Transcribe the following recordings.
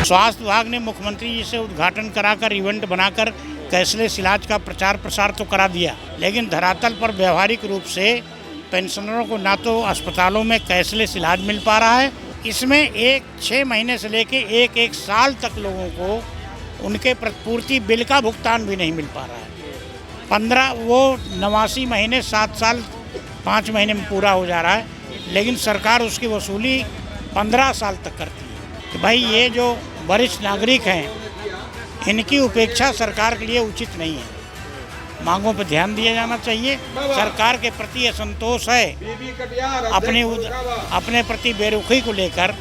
स्वास्थ्य विभाग ने मुख्यमंत्री जी से उद्घाटन कराकर इवेंट बनाकर कैशलेस इलाज का प्रचार प्रसार तो करा दिया, लेकिन धरातल पर व्यवहारिक रूप से पेंशनरों को ना तो अस्पतालों में कैशलेस इलाज मिल पा रहा है, इसमें 6 महीने से लेके एक साल तक लोगों को उनके प्रतिपूर्ति बिल का भुगतान भी नहीं मिल पा रहा है। 89 महीने 7 साल 5 महीने में पूरा हो जा रहा है, लेकिन सरकार उसकी वसूली 15 साल तक करती है। तो भाई ये जो वरिष्ठ नागरिक हैं, इनकी उपेक्षा सरकार के लिए उचित नहीं है। मांगों पर ध्यान दिया जाना चाहिए। सरकार के प्रति असंतोष है अपने प्रति बेरुखी को लेकर,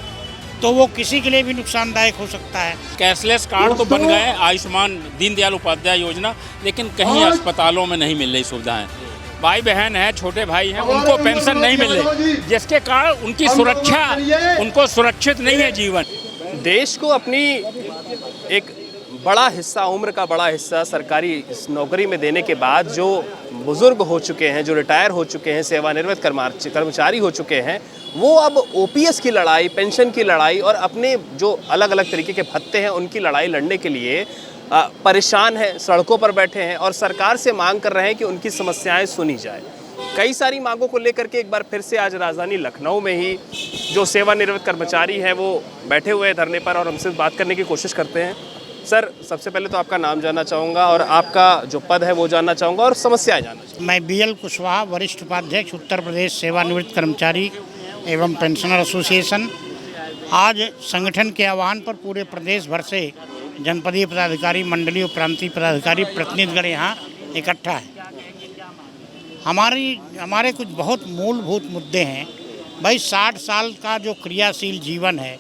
तो वो किसी के लिए भी नुकसानदायक हो सकता है। कैशलेस कार्ड तो बन गए, आयुष्मान दीनदयाल उपाध्याय योजना, लेकिन कहीं अस्पतालों में नहीं मिल रही सुविधाएं। भाई बहन है, छोटे भाई हैं, उनको पेंशन नहीं मिल रही, जिसके कारण उनकी सुरक्षा, उनको सुरक्षित नहीं है जीवन। देश को अपनी एक बड़ा हिस्सा, उम्र का बड़ा हिस्सा सरकारी नौकरी में देने के बाद जो बुजुर्ग हो चुके हैं, जो रिटायर हो चुके हैं, सेवानिवृत्त कर्मचारी हो चुके हैं, वो अब ओपीएस की लड़ाई, पेंशन की लड़ाई और अपने जो अलग अलग तरीके के भत्ते हैं उनकी लड़ाई लड़ने के लिए परेशान हैं, सड़कों पर बैठे हैं और सरकार से मांग कर रहे हैं कि उनकी समस्याएं सुनी जाए। कई सारी मांगों को लेकर के एक बार फिर से आज राजधानी लखनऊ में ही जो सेवानिवृत्त कर्मचारी हैं वो बैठे हुए हैं धरने पर और हमसे बात करने की कोशिश करते हैं। सर, सबसे पहले तो आपका नाम जानना चाहूँगा और आपका जो पद है वो जानना चाहूँगा और समस्याएं जानना चाहूँगा। मैं BL कुशवाहा, वरिष्ठ उपाध्यक्ष, उत्तर प्रदेश सेवानिवृत्त कर्मचारी एवं पेंशनर एसोसिएशन। आज संगठन के आह्वान पर पूरे प्रदेश भर से जनपदीय पदाधिकारी, मंडलीय प्रांतीय पदाधिकारी, प्रतिनिधिगण यहाँ इकट्ठा है। हमारे कुछ बहुत मूलभूत मुद्दे हैं। भाई 60 साल का जो क्रियाशील जीवन है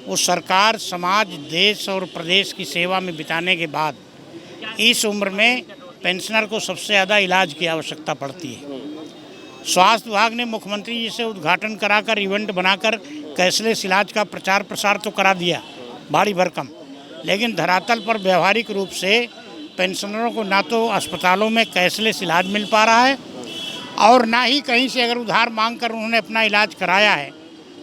वो सरकार, समाज, देश और प्रदेश की सेवा में बिताने के बाद इस उम्र में पेंशनर को सबसे ज़्यादा इलाज की आवश्यकता पड़ती है। स्वास्थ्य विभाग ने मुख्यमंत्री जी से उद्घाटन कराकर इवेंट बनाकर कैशलेस इलाज का प्रचार प्रसार तो करा दिया भारी भरकम, लेकिन धरातल पर व्यवहारिक रूप से पेंशनरों को ना तो अस्पतालों में कैशलेस इलाज मिल पा रहा है और ना ही कहीं से अगर उधार मांग कर उन्होंने अपना इलाज कराया है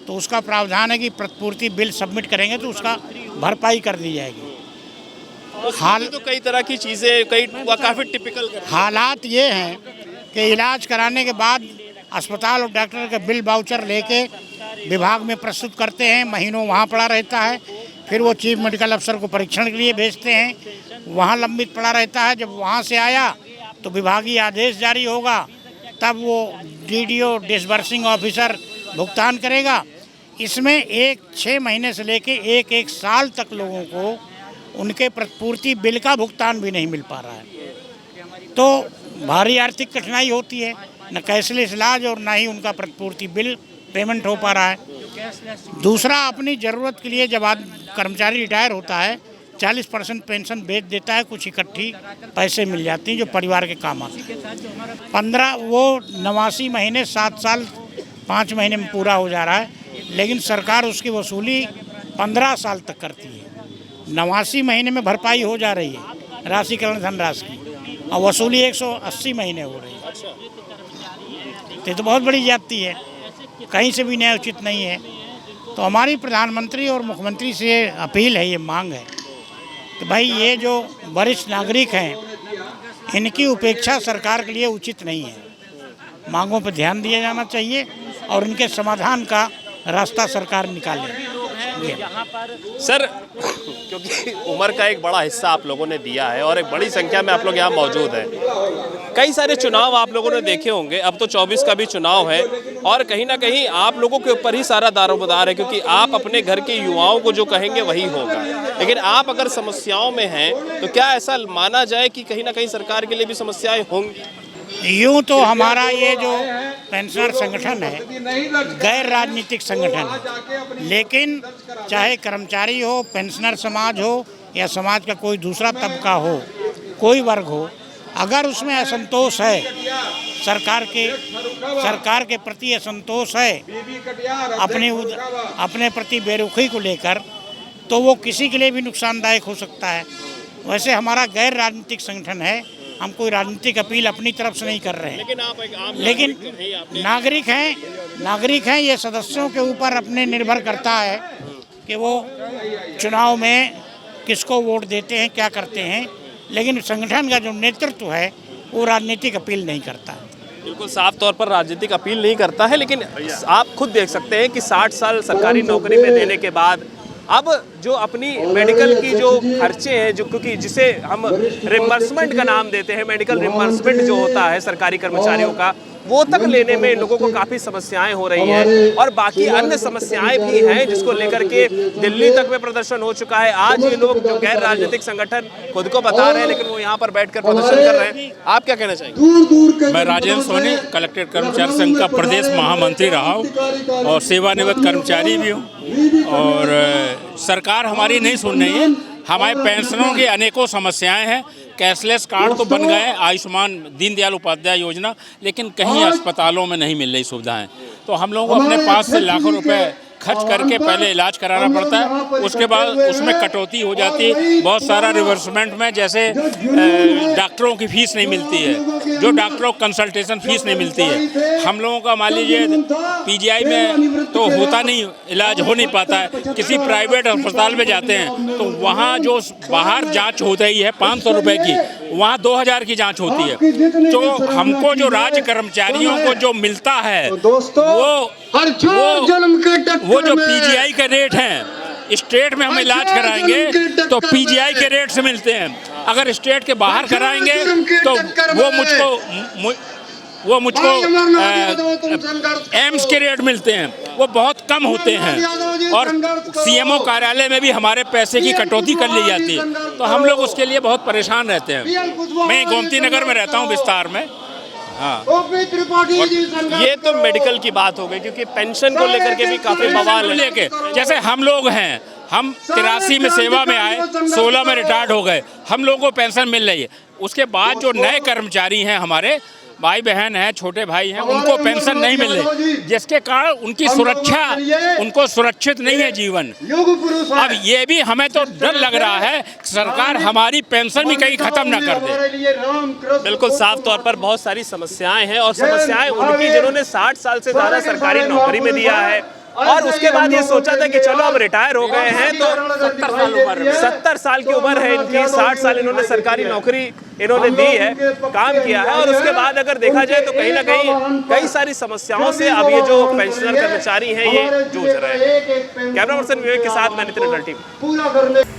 तो उसका प्रावधान है कि प्रतिपूर्ति बिल सबमिट करेंगे तो उसका भरपाई कर दी जाएगी। हाल तो कई तरह की चीज़ें, काफ़ी टिपिकल हालात ये हैं कि इलाज कराने के बाद अस्पताल और डॉक्टर का बिल वाउचर लेके विभाग में प्रस्तुत करते हैं, महीनों वहाँ पड़ा रहता है, फिर वो चीफ मेडिकल अफसर को परीक्षण के लिए भेजते हैं, वहाँ लंबित पड़ा रहता है। जब वहाँ से आया तो विभागीय आदेश जारी होगा, तब वो DDO डिसबर्सिंग ऑफिसर भुगतान करेगा। इसमें 6 महीने से लेके एक साल तक लोगों को उनके प्रतिपूर्ति बिल का भुगतान भी नहीं मिल पा रहा है, तो भारी आर्थिक कठिनाई होती है। न कैशलेस इलाज और ना ही उनका प्रतिपूर्ति बिल पेमेंट हो पा रहा है। दूसरा, अपनी ज़रूरत के लिए जब कर्मचारी रिटायर होता है 40% पेंशन बेच देता है, कुछ इकट्ठी पैसे मिल जाती हैं जो परिवार के काम आते हैं। 89 महीने 7 साल 5 महीने में पूरा हो जा रहा है, लेकिन सरकार उसकी वसूली 15 साल तक करती है। 89 महीने में भरपाई हो जा रही है राशिकरण धनराशि की, और वसूली 180 महीने हो रही है। तो बहुत बड़ी ज्यादती है, कहीं से भी न्याय उचित नहीं है। तो हमारी प्रधानमंत्री और मुख्यमंत्री से अपील है, ये मांग है कि भाई ये जो वरिष्ठ नागरिक हैं, इनकी उपेक्षा सरकार के लिए उचित नहीं है। मांगों पर ध्यान दिया जाना चाहिए और इनके समाधान का रास्ता सरकार निकाले। सर, क्योंकि उम्र का एक बड़ा हिस्सा आप लोगों ने दिया है और एक बड़ी संख्या में आप लोग यहाँ मौजूद हैं, कई सारे चुनाव आप लोगों ने देखे होंगे, अब तो 24 का भी चुनाव है और कहीं ना कहीं आप लोगों के ऊपर ही सारा दारोमदार है, क्योंकि आप अपने घर के युवाओं को जो कहेंगे वही होगा। लेकिन आप अगर समस्याओं में हैं तो क्या ऐसा माना जाए कि कहीं ना कहीं सरकार के लिए भी समस्याएं होंगी? यूँ तो हमारा ये जो पेंशनर संगठन है गैर राजनीतिक संगठन है, लेकिन चाहे कर्मचारी हो, पेंशनर समाज हो या समाज का कोई दूसरा तबका हो, कोई वर्ग हो, अगर उसमें असंतोष है, सरकार के प्रति असंतोष है, अपने प्रति बेरुखी को लेकर, तो वो किसी के लिए भी नुकसानदायक हो सकता है। वैसे हमारा गैर राजनीतिक संगठन है, हम कोई राजनीतिक अपील अपनी तरफ से नहीं कर रहे हैं, लेकिन नागरिक हैं, ये सदस्यों के ऊपर अपने निर्भर करता है कि वो चुनाव में किसको वोट देते हैं, क्या करते हैं, लेकिन संगठन का जो नेतृत्व है वो राजनीतिक अपील नहीं करता। बिल्कुल साफ तौर पर राजनीतिक अपील नहीं करता है, लेकिन आप खुद देख सकते हैं कि 60 साल सरकारी नौकरी में देने के बाद अब जो अपनी मेडिकल की जो खर्चे हैं, जो क्योंकि जिसे हम रिम्बर्समेंट का नाम देते हैं, मेडिकल रिम्बर्समेंट जो होता है सरकारी कर्मचारियों का, वो तक लेने में इन लोगों को काफ़ी समस्याएं हो रही हैं और बाकी अन्य समस्याएं भी हैं जिसको लेकर के दिल्ली तक में प्रदर्शन हो चुका है। आज ये लोग जो गैर राजनीतिक संगठन खुद को बता रहे हैं, लेकिन वो यहाँ पर बैठकर प्रदर्शन कर रहे हैं। आप क्या कहना चाहेंगे? मैं राजेंद्र सोनी, कलेक्टेड कर्मचारी संघ का प्रदेश महामंत्री रहा हूँ और सेवानिवृत्त कर्मचारी भी हूँ। और सरकार हमारी नहीं सुन रही है। हमारे पेंशनों की अनेकों समस्याएं हैं। कैशलेस कार्ड तो बन गए, आयुष्मान दीनदयाल उपाध्याय योजना, लेकिन कहीं अस्पतालों में नहीं मिल रही सुविधाएं। तो हम लोगों को अपने पास से लाखों रुपए खर्च करके पहले इलाज कराना पड़ता है, उसके बाद उसमें कटौती हो जाती है। बहुत सारा रिवर्समेंट में, जैसे डॉक्टरों की फीस नहीं मिलती है, जो डॉक्टरों को कंसल्टेशन फीस नहीं मिलती है। हम लोगों का मान लीजिए पीजीआई में तो होता नहीं, इलाज हो नहीं पाता है। किसी प्राइवेट अस्पताल में जाते हैं तो वहाँ जो बाहर जांच हो रही है 500 रुपये की, वहाँ 2000 की जांच होती है। तो हमको जो राज्य कर्मचारियों को जो मिलता है वो जो पीजीआई के रेट हैं, स्टेट में हम इलाज कराएंगे तो पीजीआई के रेट से मिलते हैं। अगर स्टेट के बाहर कराएंगे तो वो मुझको एम्स के रेट मिलते हैं, वो बहुत कम होते हैं। और सीएमओ कार्यालय में भी हमारे पैसे की कटौती कर ली जाती है, तो हम लोग उसके लिए बहुत परेशान रहते हैं। मैं गोमती नगर में रहता हूँ, विस्तार में। हाँ, ये तो मेडिकल की बात हो गई, क्योंकि पेंशन को लेकर के भी काफी बवाल है। लेके जैसे हम लोग हैं, हम 83 में सेवा में आए, 16 में रिटायर्ड हो गए, हम लोगों को पेंशन मिल रही है। उसके बाद जो नए कर्मचारी हैं, हमारे भाई बहन हैं, छोटे भाई हैं, उनको पेंशन नहीं मिल रही, जिसके कारण उनकी सुरक्षा, उनको सुरक्षित नहीं है जीवन। अब ये भी हमें तो डर लग रहा है सरकार हमारी पेंशन भी कहीं खत्म ना कर दे। बिल्कुल साफ तौर पर बहुत सारी समस्याएं हैं, और समस्याएं उनकी जिन्होंने 60 साल से ज़्यादा सरकारी नौकरी में दिया है और उसके बाद ये सोचा था कि चलो अब रिटायर हो गए हैं, तो 70 साल की उम्र है इनकी, 60 साल इन्होंने सरकारी नौकरी इन्होंने दी है, काम किया है, और उसके बाद अगर देखा जाए तो कहीं ना कहीं कई सारी समस्याओं से अब ये जो पेंशनर कर्मचारी हैं ये जूझ रहे हैं। कैमरा पर्सन विवेक के साथ मैं नितिन अटल, टीवी।